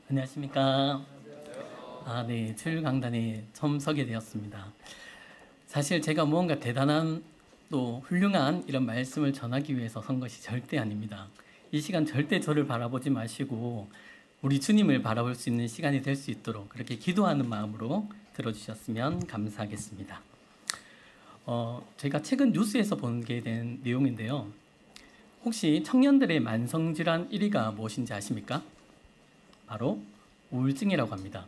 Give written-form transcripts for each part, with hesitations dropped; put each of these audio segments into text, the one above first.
안녕하십니까. 네. 주일 강단에 처음 서게 되었습니다. 사실 제가 무언가 대단한 또 훌륭한 이런 말씀을 전하기 위해서 선 것이 절대 아닙니다. 이 시간 절대 저를 바라보지 마시고 우리 주님을 바라볼 수 있는 시간이 될 수 있도록 그렇게 기도하는 마음으로 들어주셨으면 감사하겠습니다. 제가 최근 뉴스에서 보게 된 내용인데요. 혹시 청년들의 만성질환 1위가 무엇인지 아십니까? 바로 우울증이라고 합니다.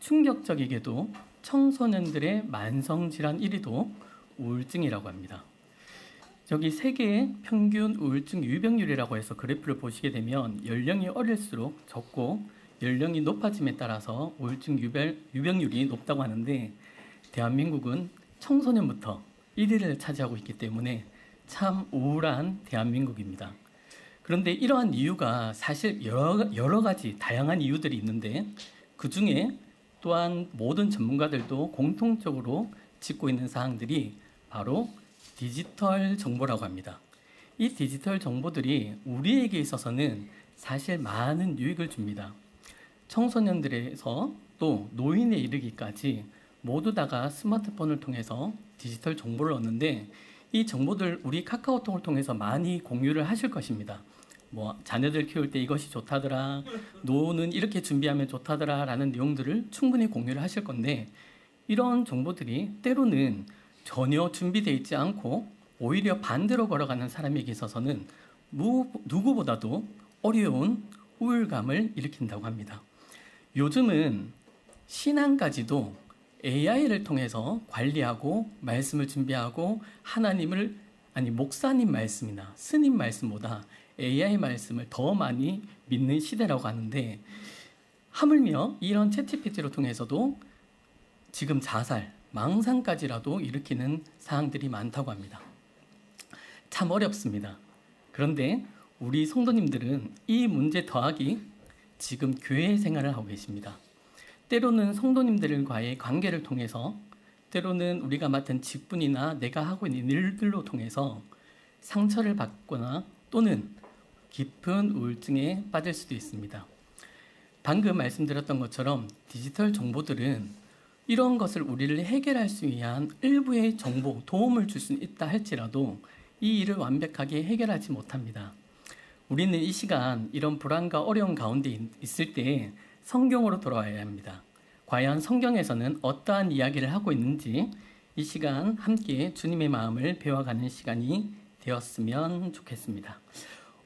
충격적이게도 청소년들의 만성질환 1위도 우울증이라고 합니다. 저기 세계 평균 우울증 유병률이라고 해서 그래프를 보시게 되면 연령이 어릴수록 적고 연령이 높아짐에 따라서 우울증 유병률이 높다고 하는데 대한민국은 청소년부터 1위를 차지하고 있기 때문에 참 우울한 대한민국입니다. 그런데 이러한 이유가 사실 여러 가지 다양한 이유들이 있는데 그 중에 또한 모든 전문가들도 공통적으로 짚고 있는 사항들이 바로 디지털 정보라고 합니다. 이 디지털 정보들이 우리에게 있어서는 사실 많은 유익을 줍니다. 청소년들에서 또 노인에 이르기까지 모두 다가 스마트폰을 통해서 디지털 정보를 얻는데 이 정보들 우리 카카오톡을 통해서 많이 공유를 하실 것입니다. 자녀들 키울 때 이것이 좋다더라, 노는 이렇게 준비하면 좋다더라 라는 내용들을 충분히 공유를 하실 건데 이런 정보들이 때로는 전혀 준비되어 있지 않고 오히려 반대로 걸어가는 사람에게 있어서는 누구보다도 어려운 우울감을 일으킨다고 합니다. 요즘은 신앙까지도 AI를 통해서 관리하고 말씀을 준비하고 목사님 말씀이나 스님 말씀보다 AI 말씀을 더 많이 믿는 시대라고 하는데 하물며 이런 챗GPT를 통해서도 지금 자살, 망상까지라도 일으키는 사항들이 많다고 합니다. 참 어렵습니다. 그런데 우리 성도님들은 이 문제 더하기 지금 교회 생활을 하고 계십니다. 때로는 성도님들과의 관계를 통해서 때로는 우리가 맡은 직분이나 내가 하고 있는 일들로 통해서 상처를 받거나 또는 깊은 우울증에 빠질 수도 있습니다. 방금 말씀드렸던 것처럼 디지털 정보들은 이런 것을 우리를 해결할 수 위한 일부의 정보, 도움을 줄 수 있다 할지라도 이 일을 완벽하게 해결하지 못합니다. 우리는 이 시간 이런 불안과 어려움 가운데 있을 때 성경으로 돌아와야 합니다. 과연 성경에서는 어떠한 이야기를 하고 있는지 이 시간 함께 주님의 마음을 배워가는 시간이 되었으면 좋겠습니다.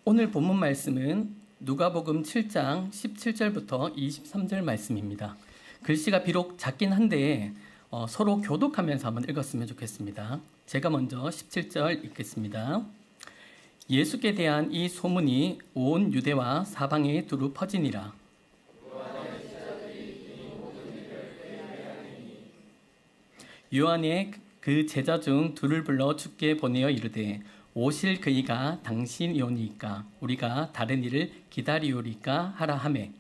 오늘 본문 말씀은 누가복음 7장 17절부터 23절 말씀입니다. 글씨가 비록 작긴 한데 서로 교독하면서 한번 읽었으면 좋겠습니다. 제가 먼저 17절 읽겠습니다. 예수께 대한 이 소문이 온 유대와 사방에 두루 퍼지니라. 요한의 그 제자 중 둘을 불러 주께 보내어 이르되 오실 그이가 당신이오니까 우리가 다른 이를 기다리오리까 하라 하매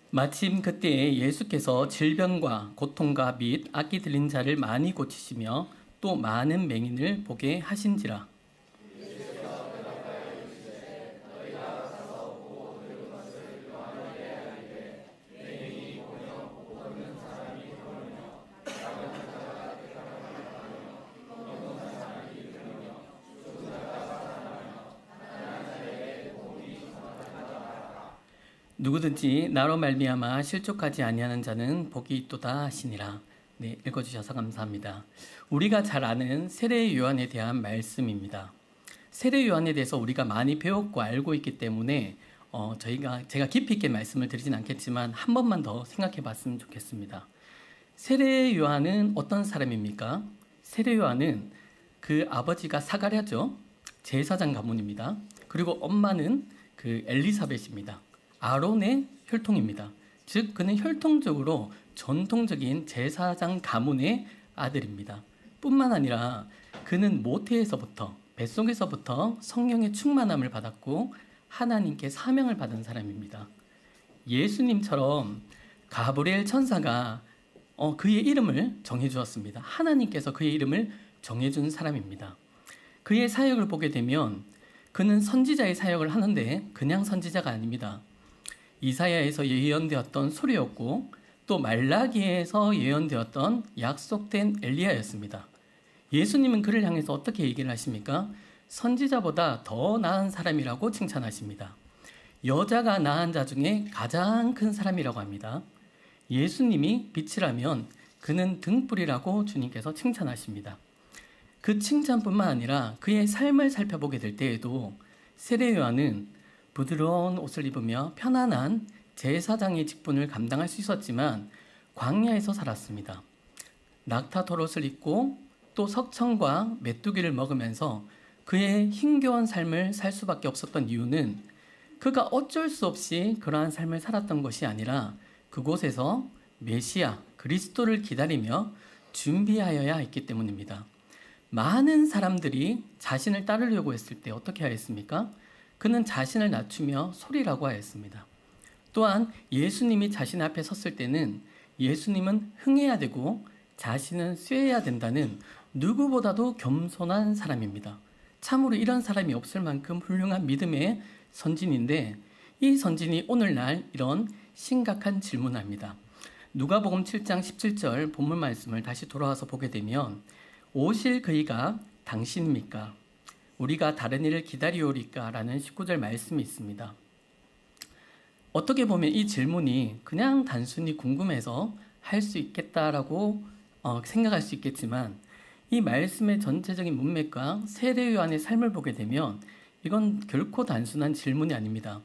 마침 그때에 예수께서 질병과 고통과 및 악기 들린 자를 많이 고치시며 또 많은 맹인을 보게 하신지라. 누구든지 나로 말미암아 실족하지 아니하는 자는 복이 있도다 하시니라. 네, 읽어주셔서 감사합니다. 우리가 잘 아는 세례 요한에 대한 말씀입니다. 세례 요한에 대해서 우리가 많이 배웠고 알고 있기 때문에 제가 깊이 있게 말씀을 드리진 않겠지만 한 번만 더 생각해 봤으면 좋겠습니다. 세례 요한은 어떤 사람입니까? 세례 요한은 그 아버지가 사가랴죠. 제사장 가문입니다. 그리고 엄마는 그 엘리사벳입니다. 아론의 혈통입니다. 즉 그는 혈통적으로 전통적인 제사장 가문의 아들입니다. 뿐만 아니라 그는 모태에서부터 뱃속에서부터 성령의 충만함을 받았고 하나님께 사명을 받은 사람입니다. 예수님처럼 가브리엘 천사가 그의 이름을 정해주었습니다. 하나님께서 그의 이름을 정해준 사람입니다. 그의 사역을 보게 되면 그는 선지자의 사역을 하는데 그냥 선지자가 아닙니다. 이사야에서 예언되었던 소리였고 또 말라기에서 예언되었던 약속된 엘리야였습니다. 예수님은 그를 향해서 어떻게 얘기를 하십니까? 선지자보다 더 나은 사람이라고 칭찬하십니다. 여자가 낳은 자 중에 가장 큰 사람이라고 합니다. 예수님이 빛이라면 그는 등불이라고 주님께서 칭찬하십니다. 그 칭찬뿐만 아니라 그의 삶을 살펴보게 될 때에도 세례 요한은 부드러운 옷을 입으며 편안한 제사장의 직분을 감당할 수 있었지만 광야에서 살았습니다. 낙타토롯을 입고 또 석청과 메뚜기를 먹으면서 그의 힘겨운 삶을 살 수밖에 없었던 이유는 그가 어쩔 수 없이 그러한 삶을 살았던 것이 아니라 그곳에서 메시아 그리스도를 기다리며 준비하여야 했기 때문입니다. 많은 사람들이 자신을 따르려고 했을 때 어떻게 하였습니까? 그는 자신을 낮추며 소리라고 하였습니다. 또한 예수님이 자신 앞에 섰을 때는 예수님은 흥해야 되고 자신은 쇠해야 된다는 누구보다도 겸손한 사람입니다. 참으로 이런 사람이 없을 만큼 훌륭한 믿음의 선진인데 이 선진이 오늘날 이런 심각한 질문을 합니다. 누가복음 7장 17절 본문 말씀을 다시 돌아와서 보게 되면 오실 그이가 당신입니까? 우리가 다른 일을 기다리오리까? 라는 19절 말씀이 있습니다. 어떻게 보면 이 질문이 그냥 단순히 궁금해서 할 수 있겠다라고 생각할 수 있겠지만 이 말씀의 전체적인 문맥과 세례 요한의 삶을 보게 되면 이건 결코 단순한 질문이 아닙니다.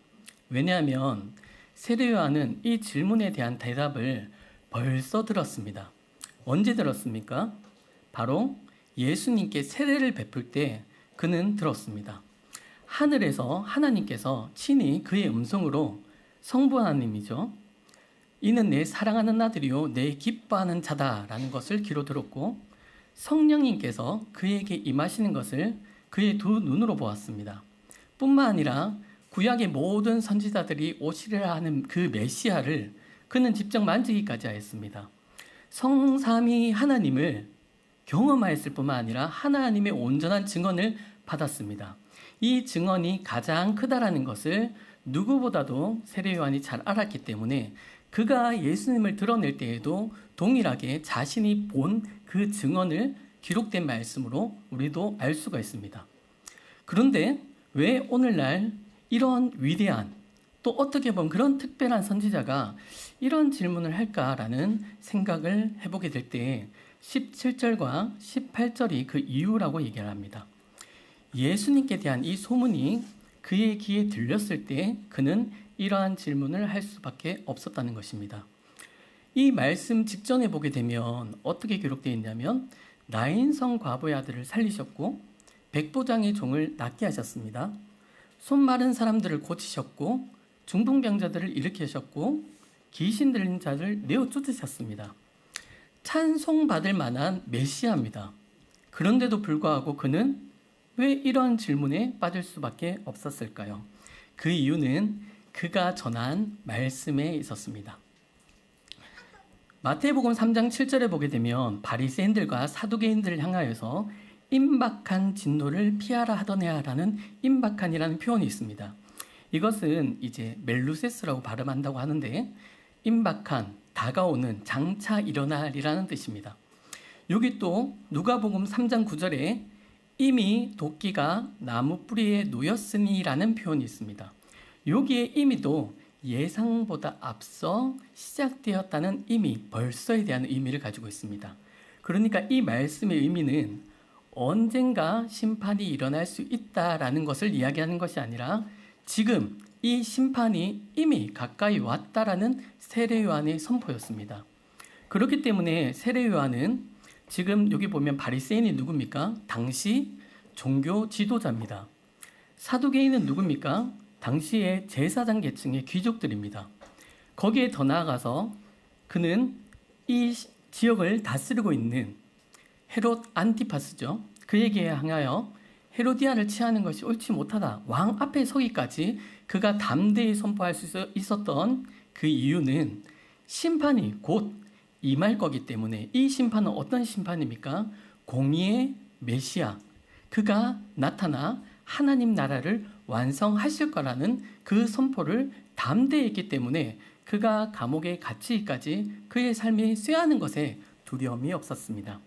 왜냐하면 세례 요한은 이 질문에 대한 대답을 벌써 들었습니다. 언제 들었습니까? 바로 예수님께 세례를 베풀 때 그는 들었습니다. 하늘에서 하나님께서 친히 그의 음성으로 성부 하나님이죠. 이는 내 사랑하는 아들이요 내 기뻐하는 자다라는 것을 귀로 들었고 성령님께서 그에게 임하시는 것을 그의 두 눈으로 보았습니다. 뿐만 아니라 구약의 모든 선지자들이 오시리라 하는 그 메시아를 그는 직접 만지기까지 하였습니다. 성삼위 하나님을 경험하였을 뿐만 아니라 하나님의 온전한 증언을 받았습니다. 이 증언이 가장 크다라는 것을 누구보다도 세례 요한이 잘 알았기 때문에 그가 예수님을 드러낼 때에도 동일하게 자신이 본 그 증언을 기록된 말씀으로 우리도 알 수가 있습니다. 그런데 왜 오늘날 이런 위대한 또 어떻게 보면 그런 특별한 선지자가 이런 질문을 할까라는 생각을 해보게 될 때 17절과 18절이 그 이유라고 얘기를 합니다. 예수님께 대한 이 소문이 그의 귀에 들렸을 때 그는 이러한 질문을 할 수밖에 없었다는 것입니다. 이 말씀 직전에 보게 되면 어떻게 기록되어 있냐면 나인성 과부의 아들을 살리셨고 백부장의 종을 낫게 하셨습니다. 손 마른 사람들을 고치셨고 중풍병자들을 일으키셨고 귀신 들린 자를 내어 쫓으셨습니다. 찬송받을 만한 메시아입니다. 그런데도 불구하고 그는 왜 이런 질문에 빠질 수밖에 없었을까요? 그 이유는 그가 전한 말씀에 있었습니다. 마태복음 3장 7절에 보게 되면 바리새인들과 사두개인들을 향하여서 임박한 진노를 피하라 하더냐라는 임박한이라는 표현이 있습니다. 이것은 이제 멜루세스라고 발음한다고 하는데 임박한, 다가오는, 장차 일어날이라는 뜻입니다. 여기 또 누가복음 3장 9절에 이미 도끼가 나무 뿌리에 놓였으니라는 표현이 있습니다. 여기에 이미도 예상보다 앞서 시작되었다는 의미, 벌써에 대한 의미를 가지고 있습니다. 그러니까 이 말씀의 의미는 언젠가 심판이 일어날 수 있다라는 것을 이야기하는 것이 아니라 지금 이 심판이 이미 가까이 왔다라는 세례 요한의 선포였습니다. 그렇기 때문에 세례 요한은 지금 여기 보면 바리새인이 누굽니까? 당시 종교 지도자입니다. 사두개인은 누굽니까? 당시의 제사장 계층의 귀족들입니다. 거기에 더 나아가서 그는 이 지역을 다스리고 있는 헤롯 안티파스죠. 그에게 향하여 헤로디아를 취하는 것이 옳지 못하다. 왕 앞에 서기까지 그가 담대히 선포할 수 있었던 그 이유는 심판이 곧 임할 거기 때문에 이 심판은 어떤 심판입니까? 공의의 메시아, 그가 나타나 하나님 나라를 완성하실 거라는 그 선포를 담대했기 때문에 그가 감옥에 갇히기까지 그의 삶이 쇠하는 것에 두려움이 없었습니다.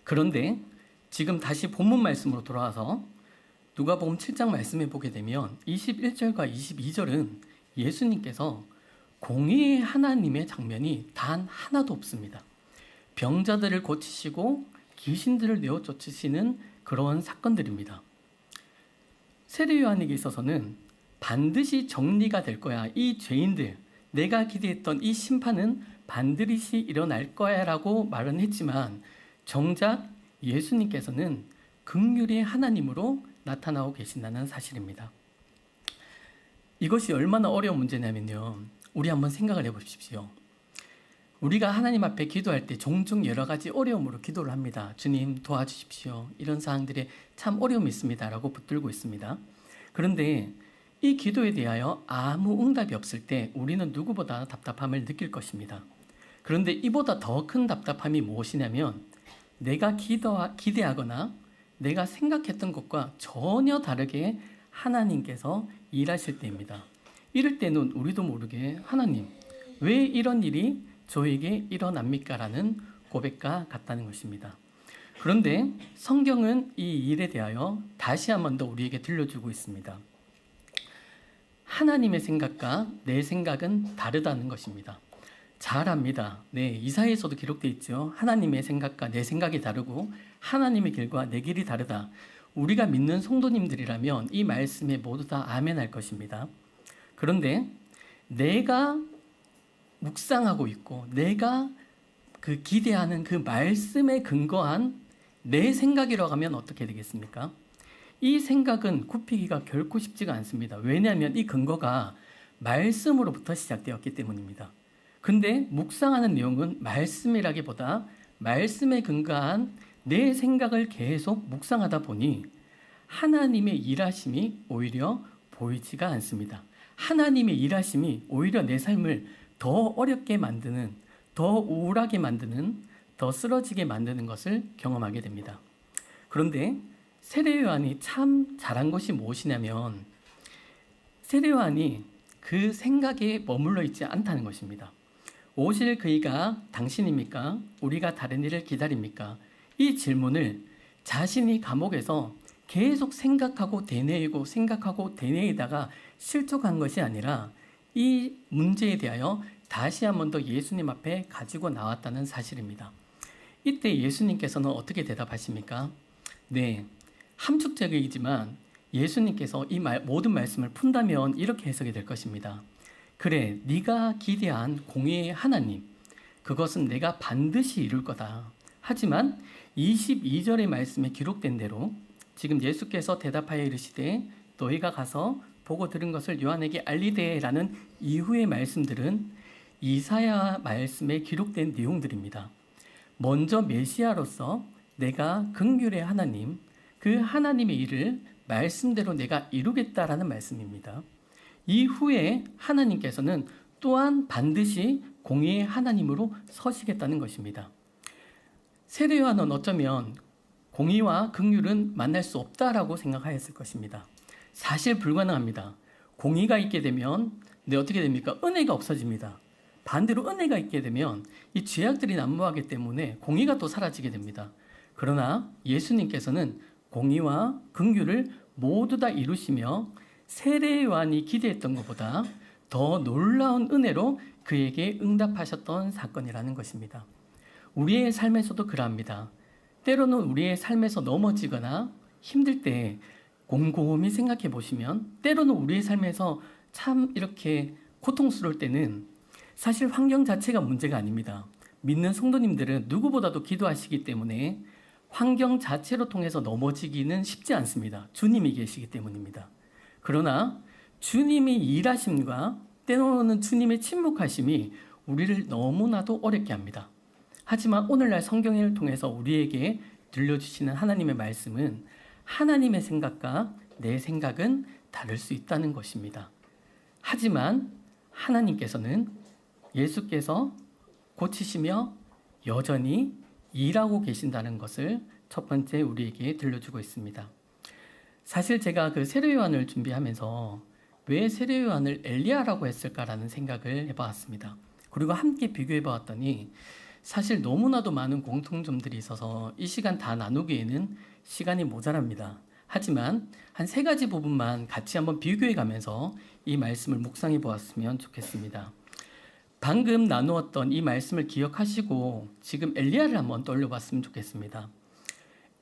그런데 지금 다시 본문 말씀으로 돌아와서 누가복음 7장 말씀해 보게 되면 21절과 22절은 예수님께서 공의의 하나님의 장면이 단 하나도 없습니다. 병자들을 고치시고 귀신들을 내어 쫓으시는 그런 사건들입니다. 세례 요한에게 있어서는 반드시 정리가 될 거야. 이 죄인들, 내가 기대했던 이 심판은 반드시 일어날 거야 라고 말은 했지만 정작 예수님께서는 긍휼의 하나님으로 나타나고 계신다는 사실입니다. 이것이 얼마나 어려운 문제냐면요. 우리 한번 생각을 해보십시오. 우리가 하나님 앞에 기도할 때 종종 여러 가지 어려움으로 기도를 합니다. 주님 도와주십시오. 이런 사항들에 참 어려움이 있습니다. 라고 붙들고 있습니다. 그런데 이 기도에 대하여 아무 응답이 없을 때 우리는 누구보다 답답함을 느낄 것입니다. 그런데 이보다 더 큰 답답함이 무엇이냐면 내가 기대하거나 내가 생각했던 것과 전혀 다르게 하나님께서 일하실 때입니다. 이럴 때는 우리도 모르게 하나님, 왜 이런 일이 저에게 일어납니까? 라는 고백과 같다는 것입니다. 그런데 성경은 이 일에 대하여 다시 한 번 더 우리에게 들려주고 있습니다. 하나님의 생각과 내 생각은 다르다는 것입니다. 잘 압니다. 네, 이사야에서도 기록되어 있죠. 하나님의 생각과 내 생각이 다르고 하나님의 길과 내 길이 다르다. 우리가 믿는 성도님들이라면 이 말씀에 모두 다 아멘 할 것입니다. 그런데 내가 묵상하고 있고 내가 그 기대하는 그 말씀에 근거한 내 생각이라고 하면 어떻게 되겠습니까? 이 생각은 굽히기가 결코 쉽지가 않습니다. 왜냐하면 이 근거가 말씀으로부터 시작되었기 때문입니다. 근데 묵상하는 내용은 말씀이라기보다 말씀에 근거한 내 생각을 계속 묵상하다 보니 하나님의 일하심이 오히려 보이지가 않습니다. 하나님의 일하심이 오히려 내 삶을 더 어렵게 만드는, 더 우울하게 만드는, 더 쓰러지게 만드는 것을 경험하게 됩니다. 그런데 세례 요한이 참 잘한 것이 무엇이냐면 세례 요한이 그 생각에 머물러 있지 않다는 것입니다. 오실 그이가 당신입니까? 우리가 다른 일을 기다립니까? 이 질문을 자신이 감옥에서 계속 생각하고 되뇌이다가 실족한 것이 아니라 이 문제에 대하여 다시 한 번 더 예수님 앞에 가지고 나왔다는 사실입니다. 이때 예수님께서는 어떻게 대답하십니까? 네, 함축적이지만 예수님께서 이 모든 말씀을 푼다면 이렇게 해석이 될 것입니다. 그래, 네가 기대한 공의의 하나님, 그것은 내가 반드시 이룰 거다. 하지만 22절의 말씀에 기록된 대로 지금 예수께서 대답하여 이르시되 너희가 가서 보고 들은 것을 요한에게 알리되 라는 이후의 말씀들은 이사야 말씀에 기록된 내용들입니다. 먼저 메시아로서 내가 긍휼의 하나님, 그 하나님의 일을 말씀대로 내가 이루겠다라는 말씀입니다. 이후에 하나님께서는 또한 반드시 공의의 하나님으로 서시겠다는 것입니다. 세례 요한은 어쩌면 공의와 긍휼은 만날 수 없다라고 생각하였을 것입니다. 사실 불가능합니다. 공의가 있게 되면 어떻게 됩니까? 은혜가 없어집니다. 반대로 은혜가 있게 되면 이 죄악들이 난무하기 때문에 공의가 또 사라지게 됩니다. 그러나 예수님께서는 공의와 긍휼을 모두 다 이루시며 세례 요한이 기대했던 것보다 더 놀라운 은혜로 그에게 응답하셨던 사건이라는 것입니다. 우리의 삶에서도 그러합니다. 때로는 우리의 삶에서 넘어지거나 힘들 때 곰곰이 생각해 보시면 때로는 우리의 삶에서 참 이렇게 고통스러울 때는 사실 환경 자체가 문제가 아닙니다. 믿는 성도님들은 누구보다도 기도하시기 때문에 환경 자체로 통해서 넘어지기는 쉽지 않습니다. 주님이 계시기 때문입니다. 그러나 주님이 일하심과 때로는 주님의 침묵하심이 우리를 너무나도 어렵게 합니다. 하지만 오늘날 성경을 통해서 우리에게 들려주시는 하나님의 말씀은 하나님의 생각과 내 생각은 다를 수 있다는 것입니다. 하지만 하나님께서는 예수께서 고치시며 여전히 일하고 계신다는 것을 첫 번째 우리에게 들려주고 있습니다. 사실 제가 그 세례요한을 준비하면서 왜 세례요한을 엘리야라고 했을까라는 생각을 해보았습니다. 그리고 함께 비교해 보았더니 사실 너무나도 많은 공통점들이 있어서 이 시간 다 나누기에는 시간이 모자랍니다. 하지만 한 3가지 부분만 같이 한번 비교해 가면서 이 말씀을 묵상해 보았으면 좋겠습니다. 방금 나누었던 이 말씀을 기억하시고 지금 엘리야를 한번 떠올려 봤으면 좋겠습니다.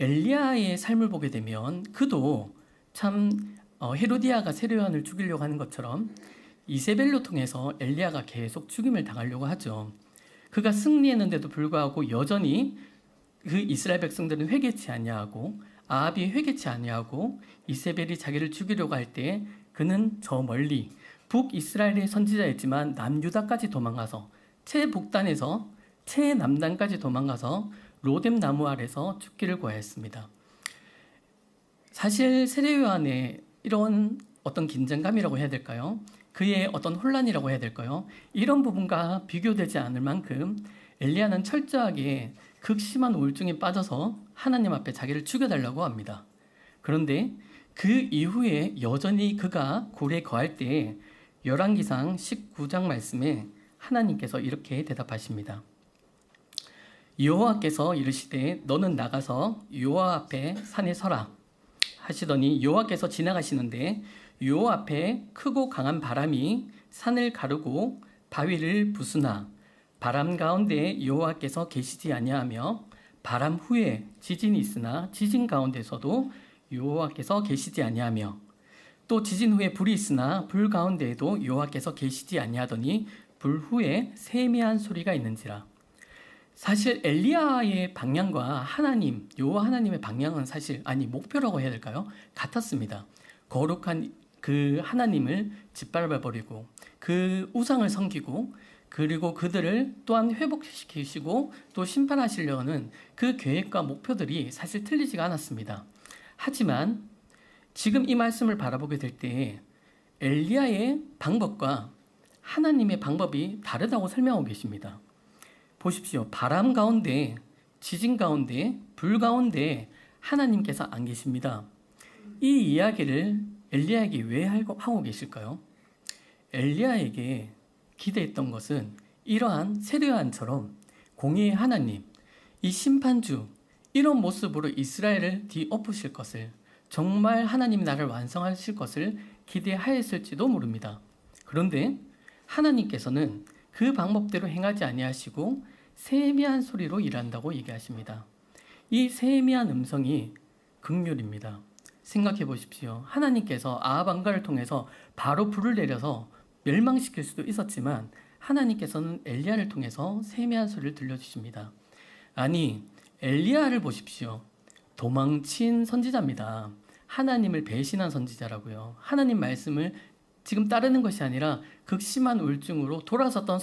엘리야의 삶을 보게 되면 그도 참 헤로디아가 세례요한을 죽이려고 하는 것처럼 이세벨로 통해서 엘리야가 계속 죽임을 당하려고 하죠. 그가 승리했는데도 불구하고 여전히 그 이스라엘 백성들은 회개치 아니하고 아합이 회개치 아니하고 이세벨이 자기를 죽이려고 할 때 그는 저 멀리 북이스라엘의 선지자였지만 남유다까지 도망가서 최북단에서 최남단까지 도망가서 로뎀 나무 아래서 죽기를 고하였습니다. 사실 세례요한의 이런 어떤 긴장감이라고 해야 될까요? 그의 어떤 혼란이라고 해야 될까요? 이런 부분과 비교되지 않을 만큼 엘리야는 철저하게 극심한 우울증에 빠져서 하나님 앞에 자기를 죽여달라고 합니다. 그런데 그 이후에 여전히 그가 굴에 거할 때 열왕기상 19장 말씀에 하나님께서 이렇게 대답하십니다. 여호와께서 이르시되 너는 나가서 여호와 앞에 산에 서라 하시더니 여호와께서 지나가시는데 여호와 앞에 크고 강한 바람이 산을 가르고 바위를 부수나 바람 가운데 여호와께서 계시지 아니하며 바람 후에 지진이 있으나 지진 가운데서도 여호와께서 계시지 아니하며 또 지진 후에 불이 있으나 불 가운데에도 여호와께서 계시지 아니하더니 불 후에 세미한 소리가 있는지라. 사실 엘리야의 방향과 하나님, 여호와 하나님의 방향은 사실 목표라고 해야 될까요? 같았습니다. 거룩한 그 하나님을 짓밟아 버리고 그 우상을 섬기고 그리고 그들을 또한 회복시키시고 또 심판하시려는 그 계획과 목표들이 사실 틀리지가 않았습니다. 하지만 지금 이 말씀을 바라보게 될 때 엘리야의 방법과 하나님의 방법이 다르다고 설명하고 계십니다. 보십시오. 바람 가운데, 지진 가운데, 불 가운데 하나님께서 안 계십니다. 이 이야기를 엘리야에게 왜 하고 계실까요? 엘리야에게 기대했던 것은 이러한 세례요한처럼 공의의 하나님, 이 심판주, 이런 모습으로 이스라엘을 뒤엎으실 것을, 정말 하나님이 나를 완성하실 것을 기대하였을지도 모릅니다. 그런데 하나님께서는 그 방법대로 행하지 아니하시고 세미한 소리로 일한다고 얘기하십니다. 이 세미한 음성이 긍휼입니다. 생각해 보십시오. 하나님께서 아합 왕가를 통해서 바로 불을 내려서 멸망시킬 수도 있었지만 하나님께서는 엘리야를 통해서 세미한 소리를 들려주십니다. 아니, 엘리야를 보십시오. 도망친 선지자입니다. 하나님을 배신한 선지자라고요. 하나님 말씀을 지금 따르는 것이 아니라 극심한 우울증으로 돌아섰던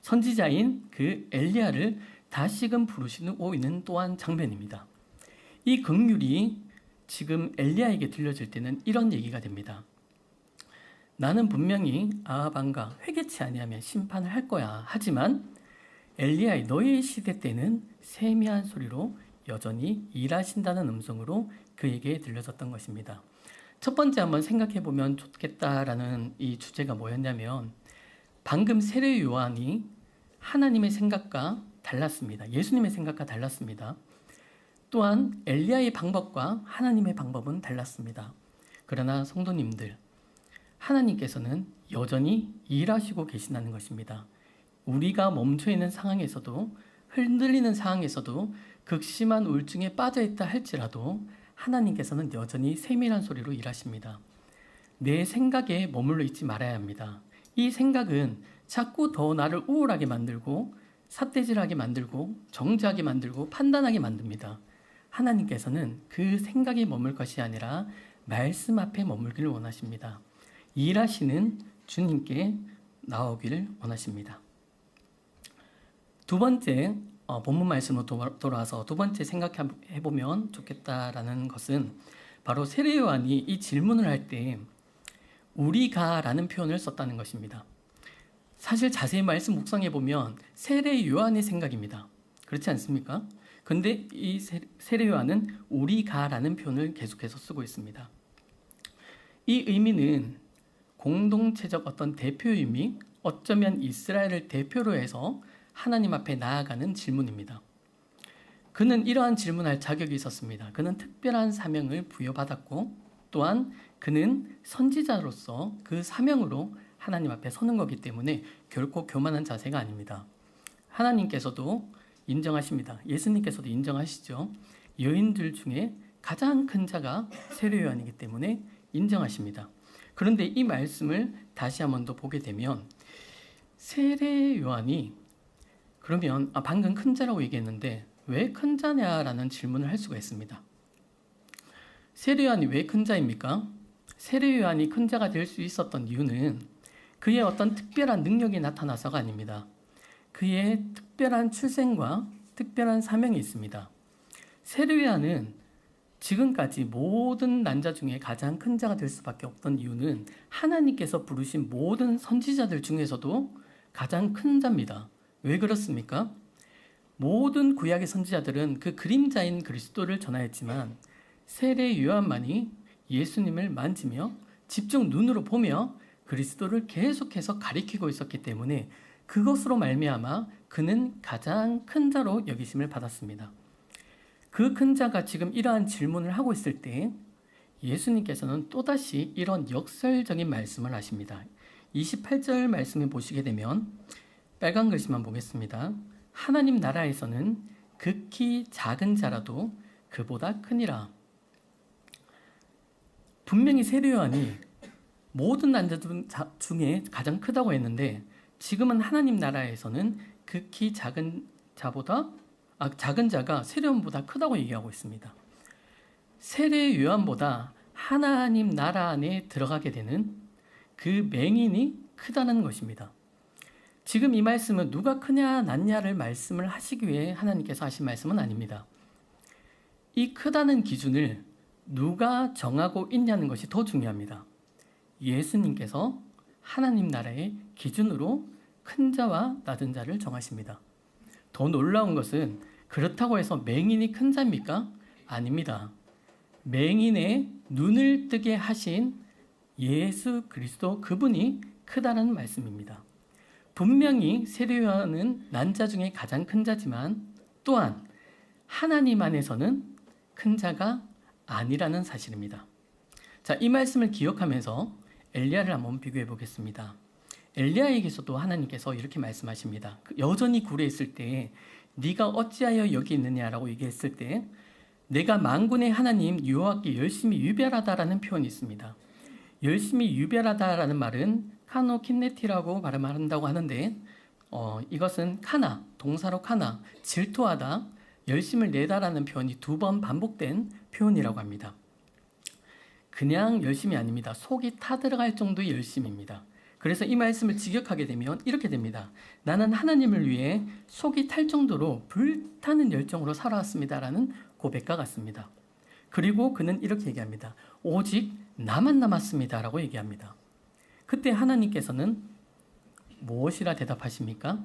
선지자인 그 엘리야를 다시금 부르시고 있는 또한 장면입니다. 이 긍휼이 지금 엘리야에게 들려질 때는 이런 얘기가 됩니다. 나는 분명히 아합 왕가 회개치 아니하면 심판을 할 거야. 하지만 엘리야의 너의 시대 때는 세미한 소리로 여전히 일하신다는 음성으로 그에게 들려졌던 것입니다. 첫 번째 한번 생각해 보면 좋겠다라는 이 주제가 뭐였냐면 방금 세례 요한이 하나님의 생각과 달랐습니다. 예수님의 생각과 달랐습니다. 또한 엘리야의 방법과 하나님의 방법은 달랐습니다. 그러나 성도님들, 하나님께서는 여전히 일하시고 계신다는 것입니다. 우리가 멈춰 있는 상황에서도, 흔들리는 상황에서도, 극심한 우울증에 빠져 있다 할지라도 하나님께서는 여전히 세밀한 소리로 일하십니다. 내 생각에 머물러 있지 말아야 합니다. 이 생각은 자꾸 더 나를 우울하게 만들고 삿대질하게 만들고 정죄하게 만들고 판단하게 만듭니다. 하나님께서는 그 생각에 머물 것이 아니라 말씀 앞에 머물기를 원하십니다. 일하시는 주님께 나오기를 원하십니다. 두 번째, 본문 말씀으로 돌아와서 두 번째 생각해 보면 좋겠다라는 것은 바로 세례 요한이 이 질문을 할 때 우리가 라는 표현을 썼다는 것입니다. 사실 자세히 말씀 묵상해 보면 세례 요한의 생각입니다. 그렇지 않습니까? 근데 이 세례 요한은 우리가라는 표현을 계속해서 쓰고 있습니다. 이 의미는 공동체적 어떤 대표 의미, 어쩌면 이스라엘을 대표로 해서 하나님 앞에 나아가는 질문입니다. 그는 이러한 질문할 자격이 있었습니다. 그는 특별한 사명을 부여받았고 또한 그는 선지자로서 그 사명으로 하나님 앞에 서는 거기 때문에 결코 교만한 자세가 아닙니다. 하나님께서도 인정하십니다. 예수님께서도 인정하시죠. 여인들 중에 가장 큰 자가 세례 요한이기 때문에 인정하십니다. 그런데 이 말씀을 다시 한 번 더 보게 되면 세례 요한이 그러면 방금 큰 자라고 얘기했는데 왜 큰 자냐라는 질문을 할 수가 있습니다. 세례 요한이 왜 큰 자입니까? 세례 요한이 큰 자가 될 수 있었던 이유는 그의 어떤 특별한 능력이 나타나서가 아닙니다. 그의 특별한 출생과 특별한 사명이 있습니다. 세례 요한은 지금까지 모든 난자 중에 가장 큰 자가 될 수밖에 없던 이유는 하나님께서 부르신 모든 선지자들 중에서도 가장 큰 자입니다. 왜 그렇습니까? 모든 구약의 선지자들은 그 그림자인 그리스도를 전하였지만 세례 요한만이 예수님을 만지며 집중 눈으로 보며 그리스도를 계속해서 가리키고 있었기 때문에 그것으로 말미암아 그는 가장 큰 자로 여기심을 받았습니다. 그 큰 자가 지금 이러한 질문을 하고 있을 때 예수님께서는 또다시 이런 역설적인 말씀을 하십니다. 28절 말씀을 보시게 되면 빨간 글씨만 보겠습니다. 하나님 나라에서는 극히 작은 자라도 그보다 크니라. 분명히 세례 요한이 모든 난자 중에 가장 크다고 했는데 지금은 하나님 나라에서는 극히 작은 자가 세례 요한보다 크다고 얘기하고 있습니다. 세례 요한보다 하나님 나라 안에 들어가게 되는 그 맹인이 크다는 것입니다. 지금 이 말씀은 누가 크냐 낮냐를 말씀을 하시기 위해 하나님께서 하신 말씀은 아닙니다. 이 크다는 기준을 누가 정하고 있냐는 것이 더 중요합니다. 예수님께서 하나님 나라의 기준으로 큰 자와 낮은 자를 정하십니다. 더 놀라운 것은 그렇다고 해서 맹인이 큰 자입니까? 아닙니다. 맹인의 눈을 뜨게 하신 예수 그리스도 그분이 크다는 말씀입니다. 분명히 세례 요한은 난자 중에 가장 큰 자지만 또한 하나님 안에서는 큰 자가 아니라는 사실입니다. 자, 이 말씀을 기억하면서 엘리야를 한번 비교해 보겠습니다. 엘리야에게서도 하나님께서 이렇게 말씀하십니다. 여전히 굴에 있을 때 네가 어찌하여 여기 있느냐라고 얘기했을 때 내가 만군의 하나님 여호와께 열심히 유별하다라는 표현이 있습니다. 열심히 유별하다라는 말은 카노킨네티라고 발음한다고 하는데 이것은 카나, 동사로 카나, 질투하다, 열심을 내다라는 표현이 2번 반복된 표현이라고 합니다. 그냥 열심이 아닙니다. 속이 타들어갈 정도의 열심입니다. 그래서 이 말씀을 직역하게 되면 이렇게 됩니다. 나는 하나님을 위해 속이 탈 정도로 불타는 열정으로 살아왔습니다라는 고백과 같습니다. 그리고 그는 이렇게 얘기합니다. 오직 나만 남았습니다라고 얘기합니다. 그때 하나님께서는 무엇이라 대답하십니까?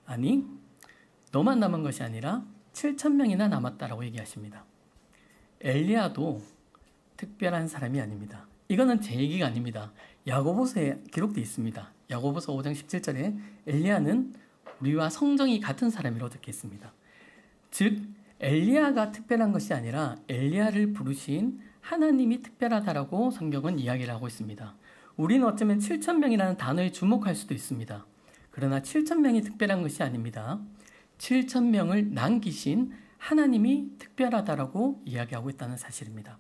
아니, 너만 남은 것이 아니라 7,000명이나 남았다라고 얘기하십니다. 엘리야도 특별한 사람이 아닙니다. 이거는 제 얘기가 아닙니다. 야고보서에 기록되어 있습니다. 야고보서 5장 17절에 엘리야는 우리와 성정이 같은 사람이라고 적혀 있습니다. 즉 엘리야가 특별한 것이 아니라 엘리야를 부르신 하나님이 특별하다라고 성경은 이야기를 하고 있습니다. 우리는 어쩌면 7,000명이라는 단어에 주목할 수도 있습니다. 그러나 7,000명이 특별한 것이 아닙니다. 7,000명을 남기신 하나님이 특별하다라고 이야기하고 있다는 사실입니다.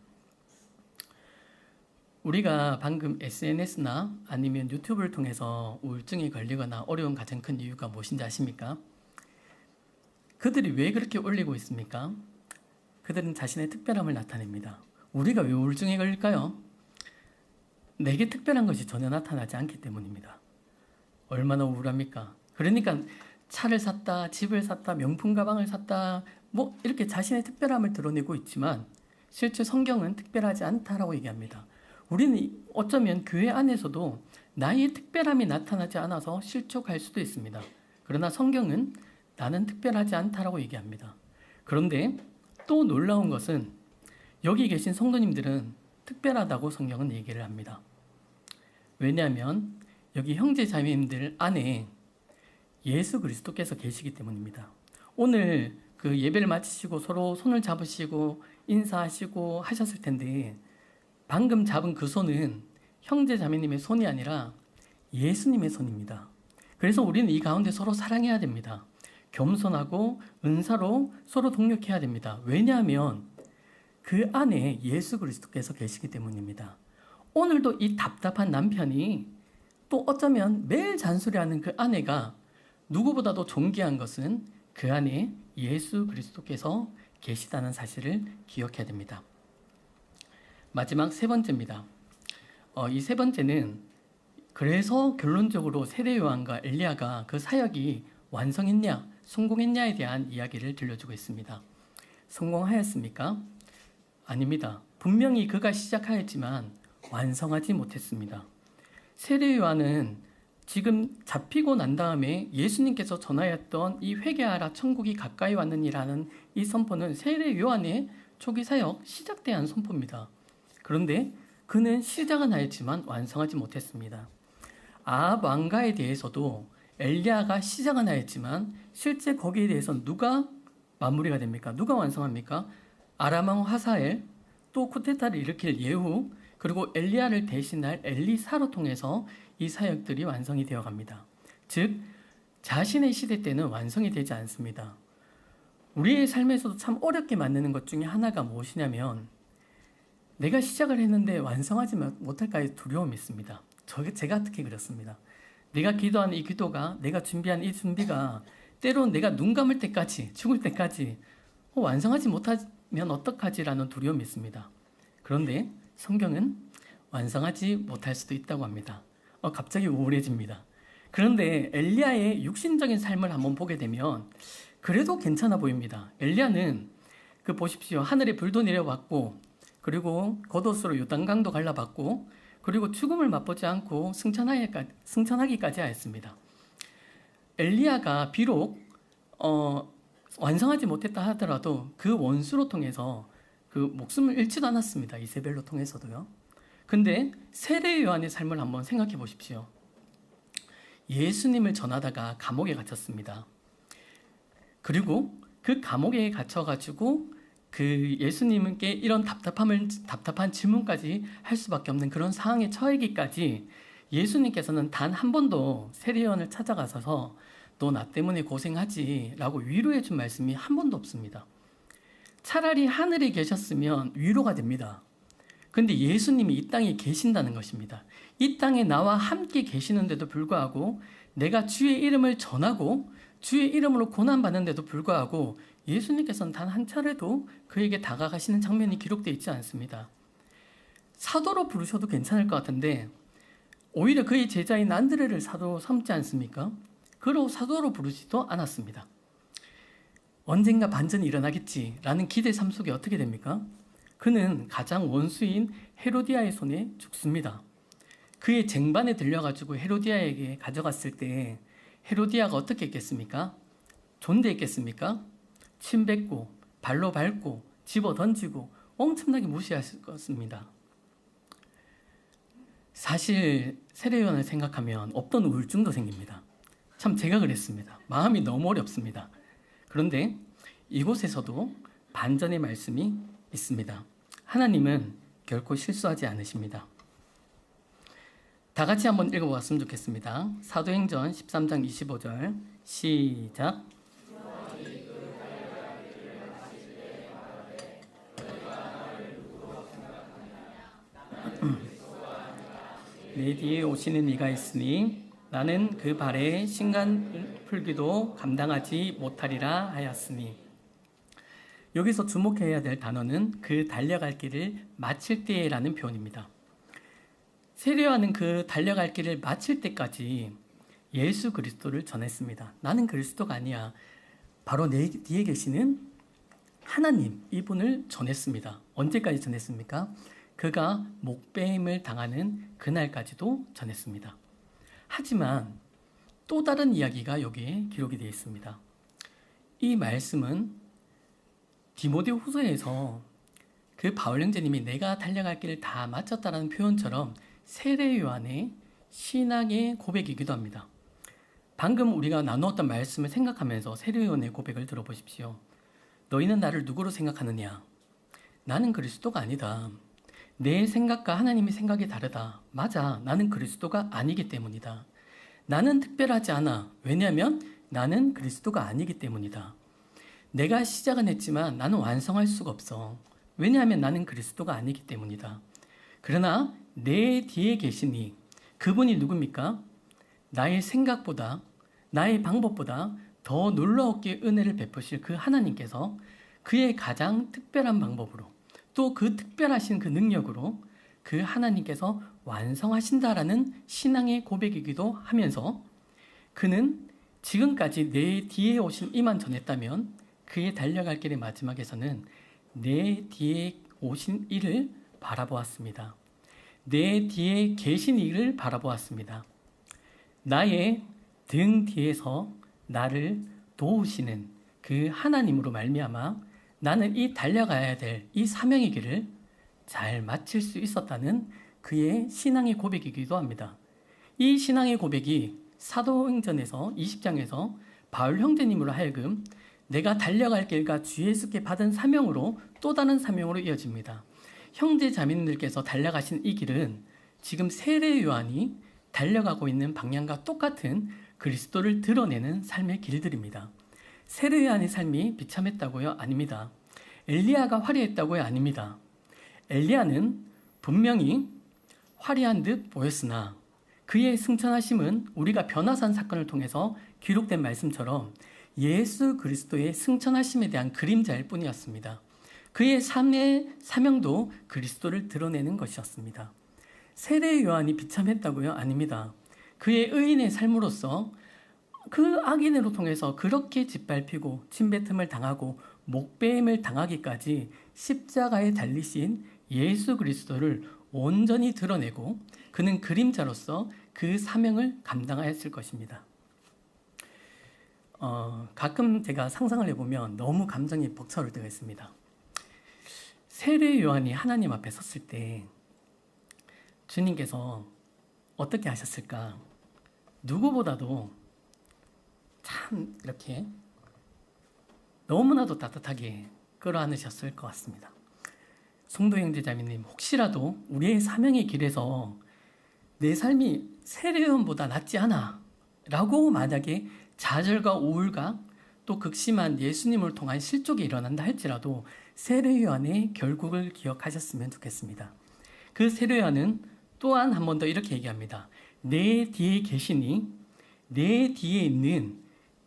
우리가 방금 SNS나 아니면 유튜브를 통해서 우울증에 걸리거나 어려운 가장 큰 이유가 무엇인지 아십니까? 그들이 왜 그렇게 올리고 있습니까? 그들은 자신의 특별함을 나타냅니다. 우리가 왜 우울증에 걸릴까요? 내게 특별한 것이 전혀 나타나지 않기 때문입니다. 얼마나 우울합니까? 그러니까 차를 샀다, 집을 샀다, 명품 가방을 샀다, 이렇게 자신의 특별함을 드러내고 있지만 실제 성경은 특별하지 않다라고 얘기합니다. 우리는 어쩌면 교회 안에서도 나의 특별함이 나타나지 않아서 실족할 수도 있습니다. 그러나 성경은 나는 특별하지 않다라고 얘기합니다. 그런데 또 놀라운 것은 여기 계신 성도님들은 특별하다고 성경은 얘기를 합니다. 왜냐하면 여기 형제 자매님들 안에 예수 그리스도께서 계시기 때문입니다. 오늘 그 예배를 마치시고 서로 손을 잡으시고 인사하시고 하셨을 텐데 방금 잡은 그 손은 형제 자매님의 손이 아니라 예수님의 손입니다. 그래서 우리는 이 가운데 서로 사랑해야 됩니다. 겸손하고 은사로 서로 동력해야 됩니다. 왜냐하면 그 안에 예수 그리스도께서 계시기 때문입니다. 오늘도 이 답답한 남편이 또 어쩌면 매일 잔소리하는 그 아내가 누구보다도 존귀한 것은 그 안에 예수 그리스도께서 계시다는 사실을 기억해야 됩니다. 마지막 세 번째입니다. 이 세 번째는 그래서 결론적으로 세례 요한과 엘리야가 그 사역이 완성했냐, 성공했냐에 대한 이야기를 들려주고 있습니다. 성공하였습니까? 아닙니다. 분명히 그가 시작하였지만 완성하지 못했습니다. 세례 요한은 지금 잡히고 난 다음에 예수님께서 전하였던 이 회개하라 천국이 가까이 왔느니라는 이 선포는 세례 요한의 초기 사역 시작때 한 선포입니다. 그런데 그는 시작은 하였지만 완성하지 못했습니다. 아합 왕가에 대해서도 엘리야가 시작은 하였지만 실제 거기에 대해서는 누가 마무리가 됩니까? 누가 완성합니까? 아람 왕 하사엘, 또 쿠데타를 일으킬 예후, 그리고 엘리야를 대신할 엘리사로 통해서 이 사역들이 완성이 되어 갑니다. 즉 자신의 시대 때는 완성이 되지 않습니다. 우리의 삶에서도 참 어렵게 만드는 것 중에 하나가 무엇이냐면 내가 시작을 했는데 완성하지 못할까의 두려움이 있습니다. 제가 특히 그렇습니다. 내가 기도하는 이 기도가, 내가 준비한 이 준비가 때론 내가 눈 감을 때까지, 죽을 때까지 완성하지 못하면 어떡하지라는 두려움이 있습니다. 그런데 성경은 완성하지 못할 수도 있다고 합니다. 갑자기 우울해집니다. 그런데 엘리야의 육신적인 삶을 한번 보게 되면 그래도 괜찮아 보입니다. 엘리야는 보십시오. 하늘에 불도 내려왔고, 그리고 겉옷으로 요단강도 갈라봤고, 그리고 죽음을 맛보지 않고 승천하기까지 하였습니다. 엘리야가 비록 완성하지 못했다 하더라도 그 원수로 통해서 그 목숨을 잃지도 않았습니다. 이세벨로 통해서도요. 근데 세례 요한의 삶을 한번 생각해 보십시오. 예수님을 전하다가 감옥에 갇혔습니다. 그리고 그 감옥에 갇혀가지고 그 예수님께 이런 답답한 질문까지 할 수밖에 없는 그런 상황에 처하기까지 예수님께서는 단 한 번도 세례 요한을 찾아가서 너 나 때문에 고생하지 라고 위로해 준 말씀이 한 번도 없습니다. 차라리 하늘에 계셨으면 위로가 됩니다. 근데 예수님이 이 땅에 계신다는 것입니다. 이 땅에 나와 함께 계시는데도 불구하고 내가 주의 이름을 전하고 주의 이름으로 고난받는데도 불구하고 예수님께서는 단 한 차례도 그에게 다가가시는 장면이 기록되어 있지 않습니다. 사도로 부르셔도 괜찮을 것 같은데 오히려 그의 제자인 안드레를 사도로 삼지 않습니까? 그러고 사도로 부르지도 않았습니다. 언젠가 반전이 일어나겠지라는 기대 삶 속에 어떻게 됩니까? 그는 가장 원수인 헤로디아의 손에 죽습니다. 그의 쟁반에 들려가지고 헤로디아에게 가져갔을 때 헤로디아가 어떻게 했겠습니까? 존대했겠습니까? 침 뱉고 발로 밟고 집어 던지고 엄청나게 무시했습니다. 사실 세례 요한을 생각하면 없던 우울증도 생깁니다. 참 제가 그랬습니다. 마음이 너무 어렵습니다. 그런데 이곳에서도 반전의 말씀이 있습니다. 하나님은 결코 실수하지 않으십니다. 다 같이 한번 읽어보았으면 좋겠습니다. 사도행전 13장 25절 시작. 내 뒤에 오시는 이가 있으니 나는 그 발에 신간 풀기도 감당하지 못하리라 하였으니. 여기서 주목해야 될 단어는 그 달려갈 길을 마칠 때라는 표현입니다. 세례 요한은 그 달려갈 길을 마칠 때까지 예수 그리스도를 전했습니다. 나는 그리스도가 아니야. 바로 내 뒤에 계시는 하나님, 이분을 전했습니다. 언제까지 전했습니까? 그가 목배임을 당하는 그날까지도 전했습니다. 하지만 또 다른 이야기가 여기에 기록이 되어 있습니다. 이 말씀은 디모데 후서에서 그 바울 형제님이 내가 달려갈 길을 다 마쳤다라는 표현처럼 세례 요한의 신앙의 고백이기도 합니다. 방금 우리가 나누었던 말씀을 생각하면서 세례 요한의 고백을 들어보십시오. 너희는 나를 누구로 생각하느냐? 나는 그리스도가 아니다. 내 생각과 하나님의 생각이 다르다. 맞아, 나는 그리스도가 아니기 때문이다. 나는 특별하지 않아. 왜냐하면 나는 그리스도가 아니기 때문이다. 내가 시작은 했지만 나는 완성할 수가 없어. 왜냐하면 나는 그리스도가 아니기 때문이다. 그러나 내 뒤에 계시니 그분이 누굽니까? 나의 생각보다 나의 방법보다 더 놀라웠게 은혜를 베푸실 그 하나님께서 그의 가장 특별한 방법으로 또 그 특별하신 그 능력으로 그 하나님께서 완성하신다라는 신앙의 고백이기도 하면서 그는 지금까지 내 뒤에 오신 이만 전했다면 그의 달려갈 길의 마지막에서는 내 뒤에 오신 이를 바라보았습니다. 내 뒤에 계신 이를 바라보았습니다. 나의 등 뒤에서 나를 도우시는 그 하나님으로 말미암아 나는 이 달려가야 될 이 사명의 길을 잘 마칠 수 있었다는 그의 신앙의 고백이기도 합니다. 이 신앙의 고백이 사도행전에서 20장에서 바울 형제님으로 하여금 내가 달려갈 길과 주 예수께 받은 사명으로 또 다른 사명으로 이어집니다. 형제 자매님들께서 달려가신 이 길은 지금 세례 요한이 달려가고 있는 방향과 똑같은 그리스도를 드러내는 삶의 길들입니다. 세례 요한의 삶이 비참했다고요? 아닙니다. 엘리야가 화려했다고요? 아닙니다. 엘리야는 분명히 화려한 듯 보였으나 그의 승천하심은 우리가 변화산 사건을 통해서 기록된 말씀처럼 예수 그리스도의 승천하심에 대한 그림자일 뿐이었습니다. 그의 삶의 사명도 그리스도를 드러내는 것이었습니다. 세례 요한이 비참했다고요? 아닙니다. 그의 의인의 삶으로서 그 악인으로 통해서 그렇게 짓밟히고 침뱉음을 당하고 목배임을 당하기까지 십자가에 달리신 예수 그리스도를 온전히 드러내고 그는 그림자로서 그 사명을 감당하였을 것입니다. 가끔 제가 상상을 해보면 너무 감정이 벅차올 때가 있습니다. 세례 요한이 하나님 앞에 섰을 때 주님께서 어떻게 하셨을까? 누구보다도 참 이렇게 너무나도 따뜻하게 끌어안으셨을 것 같습니다. 성도 형제자매님, 혹시라도 우리의 사명의 길에서 내 삶이 세례 요한보다 낫지 않아 라고 만약에 좌절과 우울과 또 극심한 예수님을 통한 실족이 일어난다 할지라도 세례 요한의 결국을 기억하셨으면 좋겠습니다. 그 세례 요한은 또한 한 번 더 이렇게 얘기합니다. 내 뒤에 계시니 내 뒤에 있는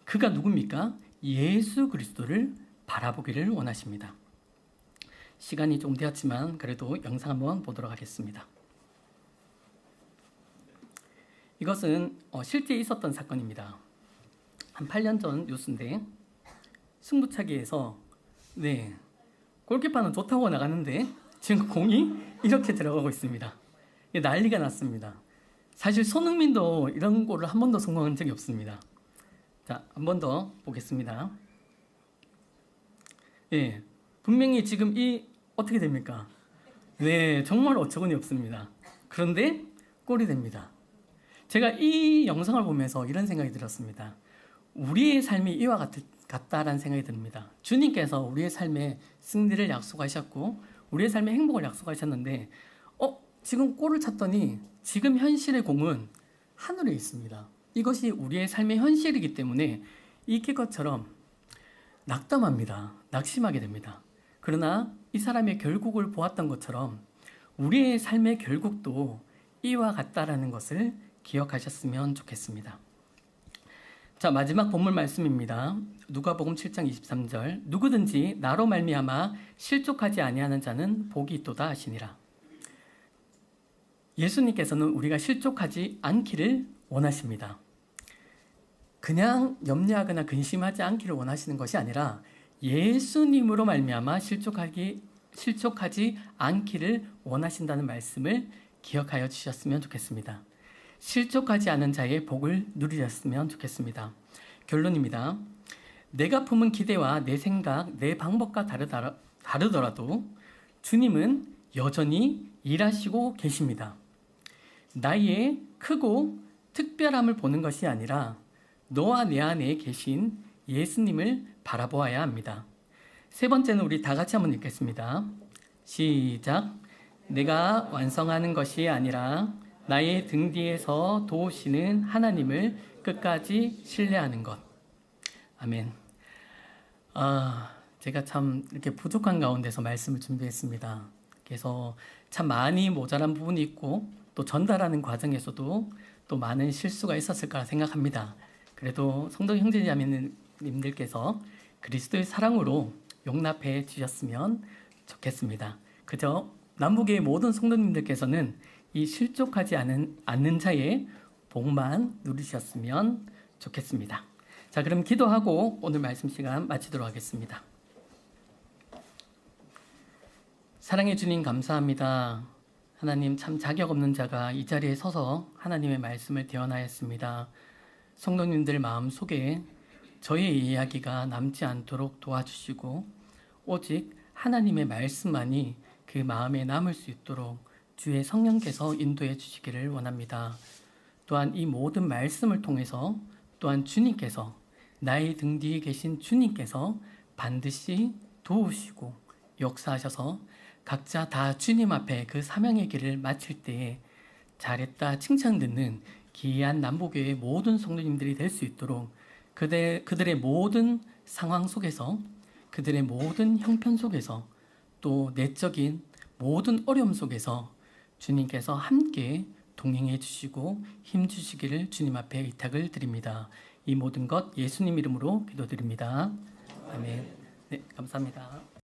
그가 누굽니까? 예수 그리스도를 바라보기를 원하십니다. 시간이 좀 되었지만 그래도 영상 한번 보도록 하겠습니다. 이것은 실제 있었던 사건입니다. 한 8년 전 뉴스인데 승부차기에서 골키퍼는 좋다고 나가는데 지금 공이 이렇게 들어가고 있습니다. 난리가 났습니다. 사실 손흥민도 이런 골을 한 번도 성공한 적이 없습니다. 자, 한 번 더 보겠습니다. 분명히 지금 어떻게 됩니까? 정말 어처구니 없습니다. 그런데 골이 됩니다. 제가 이 영상을 보면서 이런 생각이 들었습니다. 우리의 삶이 이와 같다라는 생각이 듭니다. 주님께서 우리의 삶에 승리를 약속하셨고 우리의 삶에 행복을 약속하셨는데 지금 골을 찼더니 지금 현실의 공은 하늘에 있습니다. 이것이 우리의 삶의 현실이기 때문에 이 킥것처럼 낙담합니다. 낙심하게 됩니다. 그러나 이 사람의 결국을 보았던 것처럼 우리의 삶의 결국도 이와 같다라는 것을 기억하셨으면 좋겠습니다. 자, 마지막 본문 말씀입니다. 누가복음 7장 23절. 누구든지 나로 말미암아 실족하지 아니하는 자는 복이 있도다 하시니라. 예수님께서는 우리가 실족하지 않기를 원하십니다. 그냥 염려하거나 근심하지 않기를 원하시는 것이 아니라 예수님으로 말미암아 실족하지 않기를 원하신다는 말씀을 기억하여 주셨으면 좋겠습니다. 실족하지 않은 자의 복을 누리셨으면 좋겠습니다. 결론입니다. 내가 품은 기대와 내 생각, 내 방법과 다르더라도 주님은 여전히 일하시고 계십니다. 나의 크고 특별함을 보는 것이 아니라 너와 내 안에 계신 예수님을 바라보아야 합니다. 세 번째는 우리 다 같이 한번 읽겠습니다. 시작. 내가 완성하는 것이 아니라 나의 등 뒤에서 도우시는 하나님을 끝까지 신뢰하는 것. 아멘. 제가 참 이렇게 부족한 가운데서 말씀을 준비했습니다. 그래서 참 많이 모자란 부분이 있고 또 전달하는 과정에서도 또 많은 실수가 있었을 거라 생각합니다. 그래도 성도 형제자매님들께서 그리스도의 사랑으로 용납해 주셨으면 좋겠습니다. 그저 남북의 모든 성도님들께서는 이 실족하지 않는 자의 복만 누리셨으면 좋겠습니다. 자, 그럼 기도하고 오늘 말씀 시간 마치도록 하겠습니다. 사랑해 주님 감사합니다. 하나님, 참 자격 없는 자가 이 자리에 서서 하나님의 말씀을 대언하였습니다. 성도님들 마음속에 저의 이야기가 남지 않도록 도와주시고 오직 하나님의 말씀만이 그 마음에 남을 수 있도록 주의 성령께서 인도해 주시기를 원합니다. 또한 이 모든 말씀을 통해서 또한 주님께서 나의 등 뒤에 계신 주님께서 반드시 도우시고 역사하셔서 각자 다 주님 앞에 그 사명의 길을 마칠 때에 잘했다 칭찬 듣는 귀한 남북교회의 모든 성도님들이 될 수 있도록 그들의 모든 상황 속에서 그들의 모든 형편 속에서 또 내적인 모든 어려움 속에서 주님께서 함께 동행해 주시고 힘 주시기를 주님 앞에 의탁을 드립니다. 이 모든 것 예수님 이름으로 기도드립니다. 아멘. 네, 감사합니다.